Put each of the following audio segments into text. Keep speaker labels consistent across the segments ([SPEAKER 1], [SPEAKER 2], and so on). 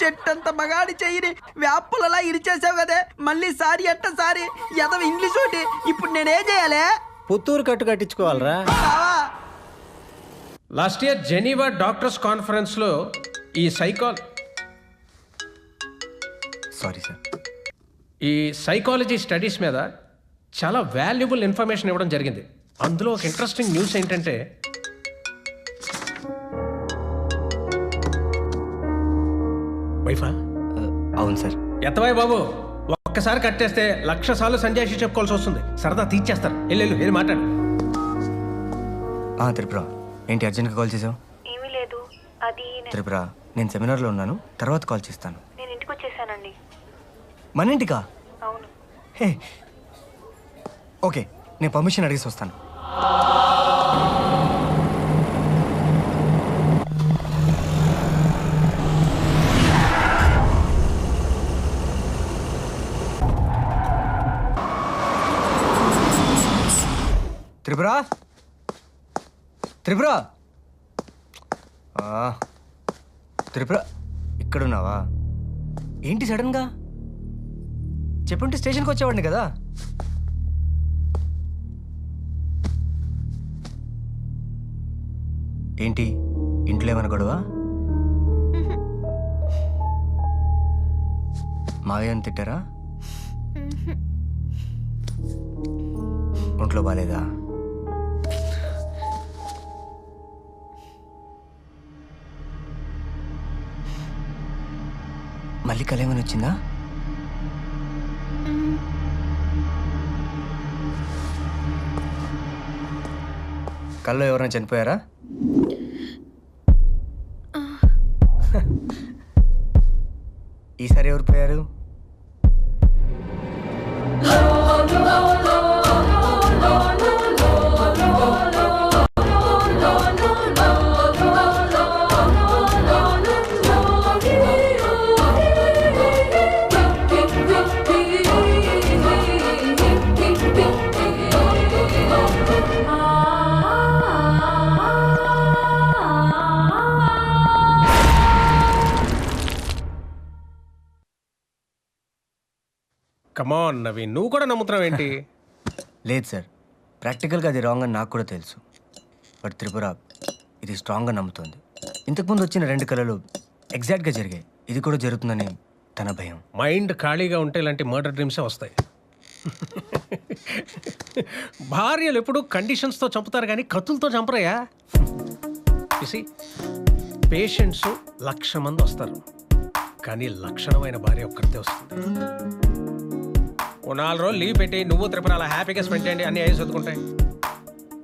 [SPEAKER 1] చెట్టంత మగాడి చెయ్యిని వ్యాపులలా ఇరిచేసావు కదే, మళ్ళీ సారీ అంట సారీ ఎదవ ఇంగ్లీష్ ఒకటి. ఇప్పుడు నేనేం చేయాలి?
[SPEAKER 2] పుత్తూరు కట్టు కట్టించుకోవాలరా.
[SPEAKER 3] లాస్ట్ ఇయర్ జెనీవా డాక్టర్స్ కాన్ఫరెన్స్లో ఈ సైకాలజీ స్టడీస్ మీద చాలా వాల్యుబుల్ ఇన్ఫర్మేషన్ ఇవ్వడం జరిగింది. అందులో ఒక ఇంట్రెస్టింగ్ న్యూస్ ఏంటంటే వైఫా?
[SPEAKER 4] అవును సార్.
[SPEAKER 3] ఎత్తవాయి బాబు, ఒక్కసారి కట్టేస్తే 1,00,000 సార్లు సంజయ్ చెప్పుకోవాల్సి వస్తుంది. సరదా తీర్చేస్తారు. వెళ్ళి మాట్లాడు.
[SPEAKER 4] త్రిపుర, ఏంటి అర్జెంట్గా కాల్ చేసావు?
[SPEAKER 5] ఏమీ లేదు, అది
[SPEAKER 4] త్రిపుర, నేను సెమినార్లో ఉన్నాను, తర్వాత కాల్ చేస్తాను.
[SPEAKER 5] నేను ఇంటికి వచ్చేసానండి.
[SPEAKER 4] మన ఇంటికా?
[SPEAKER 5] అవును.
[SPEAKER 4] హే ఓకే, నేను పర్మిషన్ అడిగేసి వస్తాను. త్రిపుర, త్రిపుర, త్రిపుర, ఇక్కడున్నావా? ఏంటి సడన్గా? చెప్పుంటే స్టేషన్కి వచ్చేవాడిని కదా. ఏంటి ఇంట్లో ఏమైనా గొడవ? మావయ్యని తిట్టారా? ఒంట్లో బాలేదా? మళ్ళీ కళ ఏమైనా వచ్చిందా? కల్లో ఎవరైనా చనిపోయారా? ఈసారి ఎవరు పోయారు?
[SPEAKER 3] కమాన్ నవీన్, నువ్వు కూడా నమ్ముతున్నావు ఏంటి?
[SPEAKER 4] లేదు సార్, ప్రాక్టికల్గా అది రాంగ్ అని నాకు కూడా తెలుసు. బట్ త్రిపుర ఇది స్ట్రాంగ్గా నమ్ముతోంది. ఇంతకుముందు వచ్చిన 2 కళలు ఎగ్జాక్ట్గా జరిగాయి. ఇది కూడా జరుగుతుందని తన భయం.
[SPEAKER 3] మైండ్ ఖాళీగా ఉంటే ఇలాంటి మర్డర్ డ్రీమ్సే వస్తాయి. భార్యలు ఎప్పుడు కండిషన్స్తో చంపుతారు కానీ కత్తులతో చంపరయ్యా. పేషెంట్స్ 1,00,000 మంది వస్తారు, కానీ లక్షణమైన భార్య ఒక్కరితే వస్తుంది. ఓ 4 రోజులు లీవ్ పెట్టి నువ్వు త్రిపుర అలా హ్యాపీగా స్పెండ్ చేయండి, అన్ని అయ్యి చదువుకుంటాయి.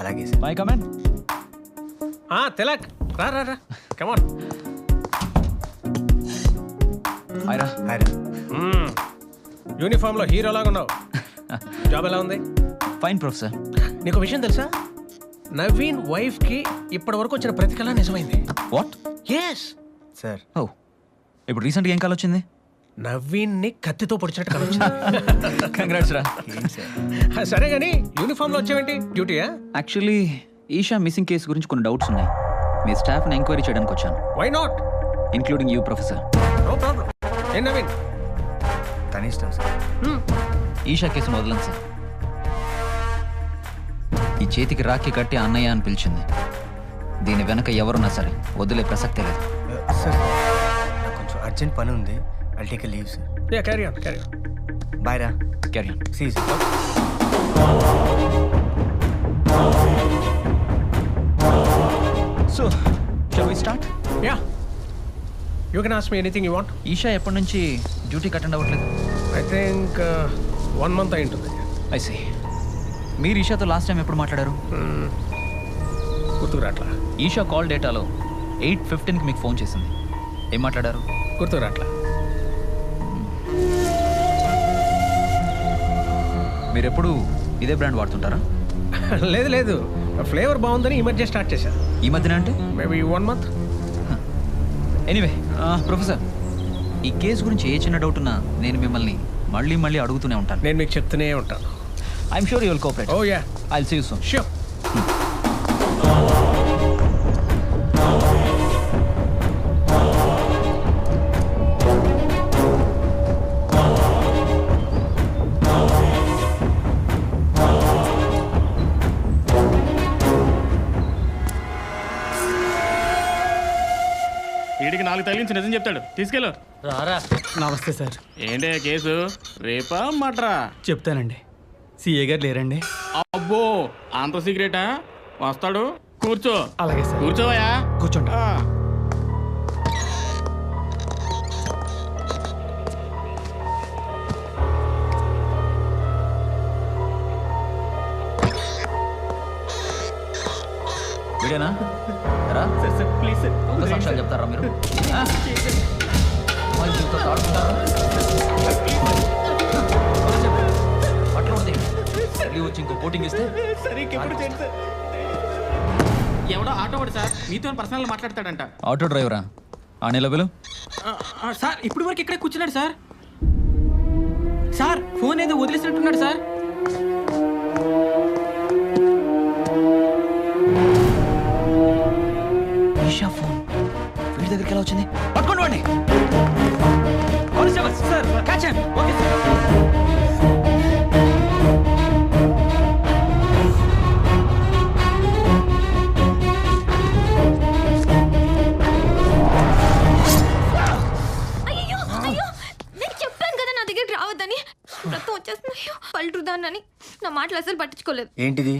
[SPEAKER 4] అలాగే సార్.
[SPEAKER 2] By come on.
[SPEAKER 3] తిలక్ రా కమాన్. యూనిఫామ్లో హీరోలాగా ఉన్నావు. జాబ్ ఎలా ఉంది?
[SPEAKER 2] Fine professor.
[SPEAKER 3] నీకు విషయం తెలుసా? నవీన్ వైఫ్కి ఇప్పటి వరకు వచ్చిన ప్రతి కళ నిజమైంది.
[SPEAKER 2] వాట్?
[SPEAKER 3] Yes
[SPEAKER 4] sir.
[SPEAKER 2] ఓ, ఇప్పుడు రీసెంట్గా ఏం కాల్ వచ్చింది?
[SPEAKER 3] నవీన్ని కత్తితో పొడిచినట్టు కళ వచ్చింది.
[SPEAKER 2] కంగ్రాట్స్ రా.
[SPEAKER 3] సరే కానీ యూనిఫామ్లో వచ్చావేంటి? డ్యూటీయా?
[SPEAKER 2] యాక్చువల్లీ ఈషా మిస్సింగ్ కేసు గురించి కొన్ని డౌట్స్ ఉన్నాయి. మీ స్టాఫ్ని ఎంక్వైరీ చేయడానికి వచ్చాను.
[SPEAKER 3] Why not?
[SPEAKER 2] Including you professor.
[SPEAKER 3] No problem. ఏ నవీన్?
[SPEAKER 4] తన ఇష్టం సార్.
[SPEAKER 2] ఈషా కేసును వదలను సార్. ఈ చేతికి రాఖీ కట్టి అన్నయ్య అని పిలిచింది. దీని వెనక ఎవరున్నా సరే వదిలే ప్రసక్తే లేదు.
[SPEAKER 4] సార్, నాకు కొంచెం అర్జెంట్ పని ఉంది. I'll take a leave, sir.
[SPEAKER 3] Yeah, carry on.
[SPEAKER 4] Bye, Ra.
[SPEAKER 2] Carry on.
[SPEAKER 4] See you, sir.
[SPEAKER 2] So, shall we start?
[SPEAKER 3] Yeah. You can ask me anything you want.
[SPEAKER 2] Isha ఎప్పటి నుంచి డ్యూటీకి అటెండ్ అవ్వట్లేదు?
[SPEAKER 3] I think 1 month అయి ఉంటుంది.
[SPEAKER 2] I see. మీరు ఈషాతో last time ఎప్పుడు మాట్లాడారు?
[SPEAKER 3] గుర్తుకురాట్లా.
[SPEAKER 2] Isha call డేటాలో 8:15కి మీకు ఫోన్ చేసింది. ఏం మాట్లాడారు?
[SPEAKER 3] గుర్తుకురాట్లా.
[SPEAKER 2] మీరు ఎప్పుడు ఇదే బ్రాండ్ వాడుతుంటారా?
[SPEAKER 3] లేదు, ఫ్లేవర్ బాగుందని ఈ మధ్య స్టార్ట్ చేశా.
[SPEAKER 2] ఈ మధ్యన అంటే
[SPEAKER 3] మేబీ 1 month.
[SPEAKER 2] ఎనీవే ప్రొఫెసర్, ఈ కేసు గురించి ఏ చిన్న డౌట్ ఉన్నా నేను మిమ్మల్ని మళ్ళీ అడుగుతూనే ఉంటాను.
[SPEAKER 3] నేను మీకు చెప్తూనే ఉంటాను.
[SPEAKER 2] I'm sure you will cooperate.
[SPEAKER 3] Oh ya,
[SPEAKER 2] I will see you soon.
[SPEAKER 3] Sure.
[SPEAKER 6] నాలుగు తగిలించి నిజం చెప్తాడు. తీసుకెళ్ళు.
[SPEAKER 1] నమస్తే సార్.
[SPEAKER 6] ఏంటి కేసు? రేపా మట్రా?
[SPEAKER 1] చెప్తానండి. సిఏ గారు లేరండి?
[SPEAKER 6] అబ్బో, అంత సీక్రెటా? వస్తాడు, కూర్చో.
[SPEAKER 1] అలాగే సార్.
[SPEAKER 6] కూర్చోవయ్యా.
[SPEAKER 1] కూర్చోండి.
[SPEAKER 2] వీడేనా రా
[SPEAKER 1] సార్ ప్లీజ్ సార్.
[SPEAKER 2] దొంగ సాక్ష్యాలు చెప్తారా మీరు? ఆ? అమ్మాయి జీవితంతో ఆడుకుంటారా? అట్లా ఉంది. మళ్ళీ వచ్చి ఇంకో కోటింగ్ ఇస్తే
[SPEAKER 1] సరే ఇంకెప్పుడు చేయండి సార్.
[SPEAKER 6] ఎవడో ఆటో వాడు సార్, మీతో పర్సనల్ మాట్లాడతాడంట.
[SPEAKER 2] ఆటో డ్రైవరా? ఆ నిలబెలు.
[SPEAKER 6] సార్ ఇప్పుడు వరకు ఇక్కడే కూర్చున్నాడు సార్. సార్ ఫోన్ ఏదో వదిలేసినట్టున్నాడు సార్.
[SPEAKER 2] ఈషా ఫోన్ వీడి దగ్గరికి ఎలా వచ్చింది? పట్టుకోండి వాడిని. Constable sir, catch him. Okay sir.
[SPEAKER 7] అయ్యో అయ్యో, నేను చెప్పాను కదా నా దగ్గరికి రావద్దని. రక్తం వచ్చేస్తుంది. పల్టుదాన్నని నా మాటలు అసలు పట్టించుకోలేదు.
[SPEAKER 4] ఏంటిది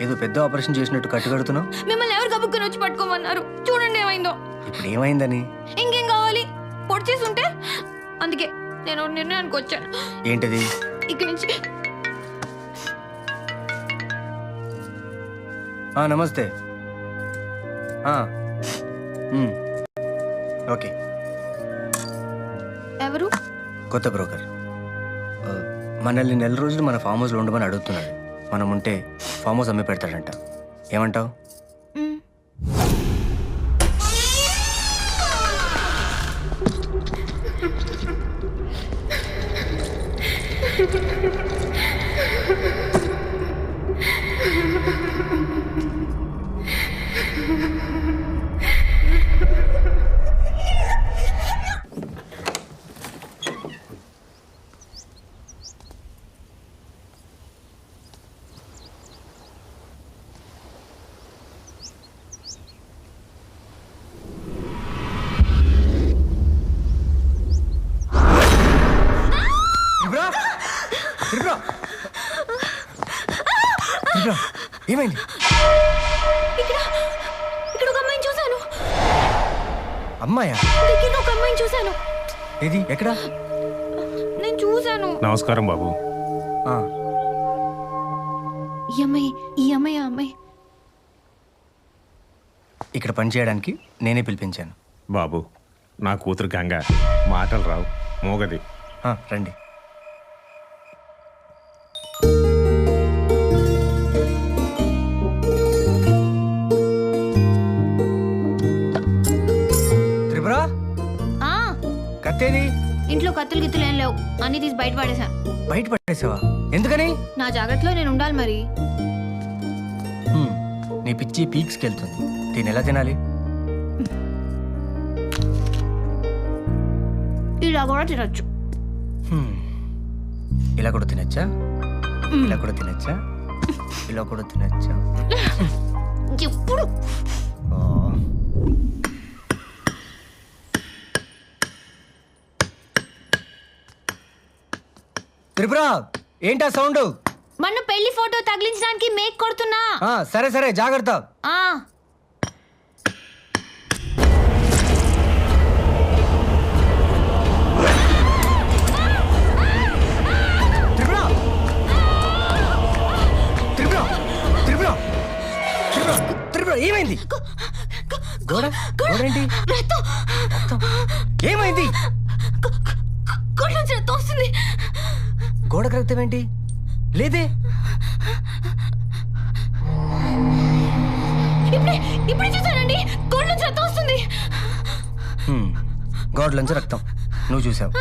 [SPEAKER 4] ఏదో పెద్ద ఆపరేషన్ చేసినట్టు కట్టుకడుతున్నావు?
[SPEAKER 7] మిమ్మల్ని ఎవరు గబుక్కుని వచ్చి పట్టుకోమన్నారు? చూడండి ఏమైందో.
[SPEAKER 4] ఇప్పుడు ఏమైందని?
[SPEAKER 7] ఇంకేం కావాలి? పొడి చేసి ఉంటే. అందుకే నేను ఒక నిర్ణయానికి వచ్చాను.
[SPEAKER 4] ఏంటిది?
[SPEAKER 7] ఇక్కడి నుంచి
[SPEAKER 4] నమస్తే. ఓకే.
[SPEAKER 7] ఎవరు?
[SPEAKER 4] కొత్త బ్రోకర్. మనల్ని నెల రోజులు మన ఫామ్ హౌస్లో ఉండమని అడుగుతున్నాడు. మనం ఉంటే ఫామ్ హౌస్ అమ్మి పెడతాడంట. ఏమంటావు?
[SPEAKER 7] మ్.
[SPEAKER 4] ఏమైంది?
[SPEAKER 7] ఇక్కడ ఒక అమ్మాయిని చూశాను.
[SPEAKER 4] అమ్మాయా?
[SPEAKER 7] దగ్గర ఒక అమ్మాయిని చూశాను.
[SPEAKER 4] ఏది? ఎక్కడ?
[SPEAKER 7] నేను చూశాను.
[SPEAKER 3] నమస్కారం బాబు.
[SPEAKER 7] ఈ అమ్మాయి ఆ అమ్మాయి.
[SPEAKER 4] ఇక్కడ పని చేయడానికి నేనే పిలిపించాను.
[SPEAKER 3] బాబు, నా కూతురు గంగ. మాటలు రావు, మోగది.
[SPEAKER 4] రండి. త్రిపుర,
[SPEAKER 7] ఆ,
[SPEAKER 4] కత్తేది?
[SPEAKER 7] ఇంట్లో కత్తులు గిత్తులు ఏం లేవు. అన్ని తీసి బయట పడేశాను.
[SPEAKER 4] బయట పడేసావా? ఎందుకని?
[SPEAKER 7] నా జాగ్రత్తలో నేను ఉండాలి మరి.
[SPEAKER 4] నీ పిచ్చి పీక్స్కి వెళ్తుంది. దీన్ని ఎలా తినాలి?
[SPEAKER 7] ఇలా కూడా తినొచ్చు.
[SPEAKER 4] ఇలా కూడా తినచ్చా? ఇలా కూడా తినచ్చా? ఇలా కూడా తినచ్చా?
[SPEAKER 7] ఎప్పుడు
[SPEAKER 4] త్రిపుర, ఏంటా సౌండ్?
[SPEAKER 7] మొన్న పెళ్లి ఫోటో తగిలించడానికి మేక్ కొడుతున్నా.
[SPEAKER 4] సరే సరే, జాగ్రత్త.
[SPEAKER 7] ఆ,
[SPEAKER 4] త్రిపుర, త్రిపుర, త్రిపుర, త్రిపుర, త్రిపుర, ఏమైంది? గోడ గోడేంటి? ఏమైంది?
[SPEAKER 7] గోడ నుంచి రక్తం వస్తుంది.
[SPEAKER 4] గోడకు రక్తం ఏంటి? లేదే.
[SPEAKER 7] ఇప్పుడే చూసానండి. గోడ నుంచి రక్తం వస్తుంది.
[SPEAKER 4] గోడలోంచి రక్తం నువ్వు చూసావు?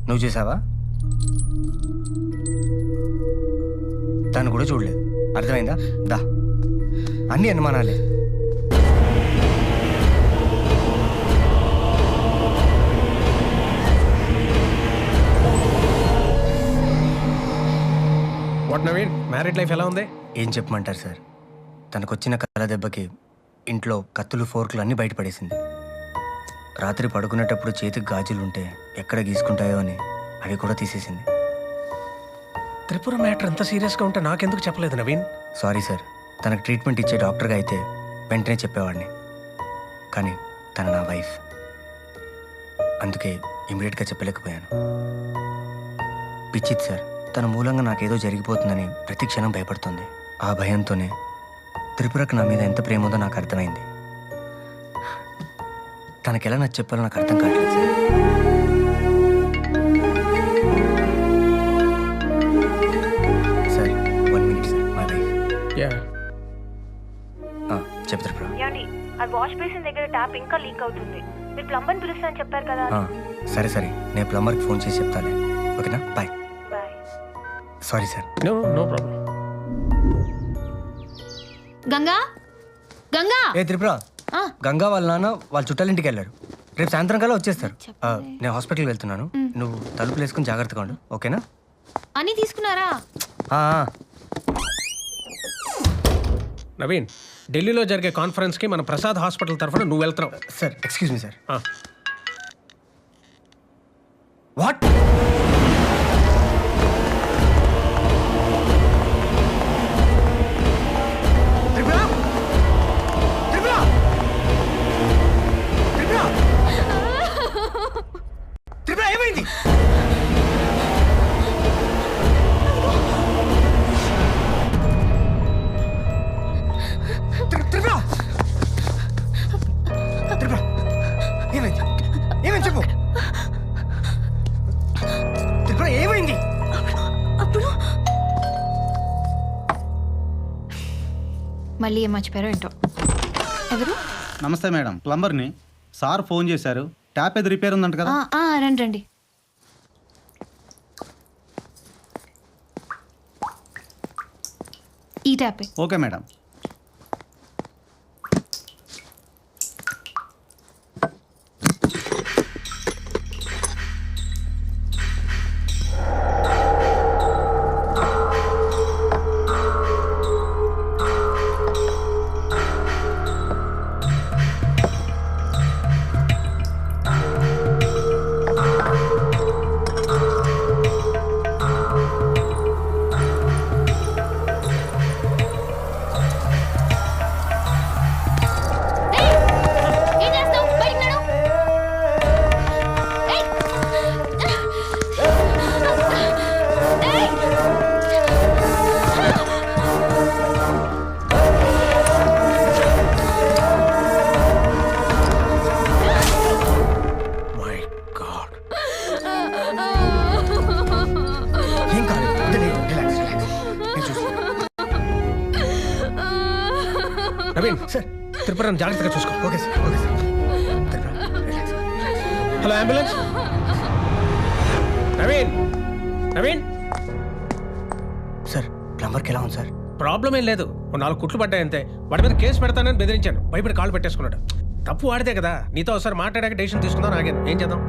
[SPEAKER 4] నువ్వు చూసావా? తను కూడా చూడలేదు. అర్థమైందా? దా, అన్ని అనుమానాలే.
[SPEAKER 3] వాట్ నవీన్, మ్యారీడ్ లైఫ్ ఎలా ఉంది?
[SPEAKER 4] ఏం చెప్పమంటారు సార్, తనకొచ్చిన కళ్ళ దెబ్బకి ఇంట్లో కత్తులు ఫోర్కులు అన్నీ బయటపడేసింది. రాత్రి పడుకునేటప్పుడు చేతికి గాజులు ఉంటే ఎక్కడ గీసుకుంటాయో అని అవి కూడా తీసేసింది.
[SPEAKER 3] త్రిపుర మ్యాటర్ ఎంత సీరియస్గా ఉంటే నాకెందుకు చెప్పలేదు నవీన్?
[SPEAKER 4] సారీ సార్, తనకు ట్రీట్మెంట్ ఇచ్చే డాక్టర్గా అయితే వెంటనే చెప్పేవాడిని. కానీ తను నా వైఫ్, అందుకే ఇమీడియట్గా చెప్పలేకపోయాను. పిచ్చిత్ సార్, తన మూలంగా నాకేదో జరిగిపోతుందని ప్రతి క్షణం భయపడుతుంది. ఆ భయంతోనే త్రిపురకు నా మీద ఎంత ప్రేమ ఉందో నాకు అర్థమైంది. తనకెలా నాకు చెప్పాలో నాకు అర్థం కావట్లేదు sir. Sir 1 minute sir, my wife. చెప్పు త్రిపుర.
[SPEAKER 5] ఏమండి ఆ వాష్ బేసిన్ దగ్గర ట్యాప్ ఇంకా లీక్ అవుతుంది. మీరు ప్లంబర్ని పిలుస్తా అని చెప్పారు కదా.
[SPEAKER 4] సరే సరే, నేను ప్లంబర్కి ఫోన్ చేసి చెప్తాలే. ఓకేనా, bye.
[SPEAKER 5] Bye.
[SPEAKER 4] Sorry sir.
[SPEAKER 3] No problem.
[SPEAKER 7] Ganga Ganga
[SPEAKER 4] ఏ త్రిపుర,
[SPEAKER 7] ఆ,
[SPEAKER 4] గంగా వాళ్ళ నాన్న వాళ్ళ చుట్టాలింటికి వెళ్ళారు. రేపు సాయంత్రం కల్లా వచ్చేస్తారు. నేను హాస్పిటల్కి వెళ్తున్నాను, నువ్వు తలుపులు వేసుకుని జాగ్రత్తగా ఉండు, ఓకేనా?
[SPEAKER 7] అని తీసుకున్నారా?
[SPEAKER 4] ఆ,
[SPEAKER 3] నవీన్, ఢిల్లీలో జరిగే కాన్ఫరెన్స్కి మన ప్రసాద్ హాస్పిటల్ తరఫున నువ్వు వెళ్తున్నావు.
[SPEAKER 4] Sir excuse me sir.
[SPEAKER 3] ఆ.
[SPEAKER 4] వాట్? త్రిపుర! త్రిపుర! త్రిపుర! త్రిపుర, ఏమైంది? త్రిపుర! త్రిపుర! ఏమైంది? ఏమైంది చెప్పు. త్రిపుర, ఏమైంది?
[SPEAKER 7] అప్పుడు మళ్ళీ ఏం మర్చిపోయారో ఏంటో. ఎవరు?
[SPEAKER 8] నమస్తే మేడం, ప్లంబర్ని. సార్ ఫోన్ చేశారు, ట్యాప్ ఏది రిపేర్ ఉందంట కదా.
[SPEAKER 7] రండి రండి. ఈ ట్యాపే.
[SPEAKER 8] Okay madam.
[SPEAKER 7] ఏం చేస్తావు? బయటికి నడు. ఏయ్! ఏయ్!
[SPEAKER 3] My God.
[SPEAKER 4] ఏం కాలేదు, వదిలేయ్, రిలాక్స్ రిలాక్స్. నేను చూసుకుంటా.
[SPEAKER 3] నవీన్
[SPEAKER 4] సార్.
[SPEAKER 3] త్రిపురను జాగ్రత్తగా చూసుకో.
[SPEAKER 4] Okay sir, okay sir. Tripura, relax.
[SPEAKER 3] Hello ambulance. Naveen, Naveen,
[SPEAKER 4] sir ప్లంబర్కి ఎలా ఉంది సార్?
[SPEAKER 3] ప్రాబ్లం ఏం లేదు. ఓ 4 కుట్లు పడ్డాయి అంతే. వాడి మీద కేసు పెడతానని బెదిరించాను. భయపడి కాళ్ళు పెట్టేసుకున్నాడు. తప్పు వాడితే కదా. నీతో ఒకసారి మాట్లాడాక డెసిషన్ తీసుకుందాం ఆగాను. ఏం చేద్దాం?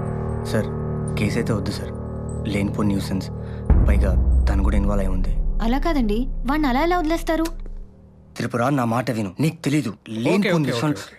[SPEAKER 4] సార్ కేసు అయితే వద్దు సార్, లేనిపోని న్యూసెన్స్. పైగా తను కూడా ఇన్వాల్వ్ అయి ఉంది.
[SPEAKER 7] అలా కాదండి, వాడిని అలా ఎలా వదిలేస్తారు?
[SPEAKER 4] త్రిపుర, నా మాట విను, నీకు తెలీదు
[SPEAKER 3] ఓకే,
[SPEAKER 4] లేనిపోని
[SPEAKER 3] ఓకే,
[SPEAKER 4] విషయం.
[SPEAKER 3] ఓకే.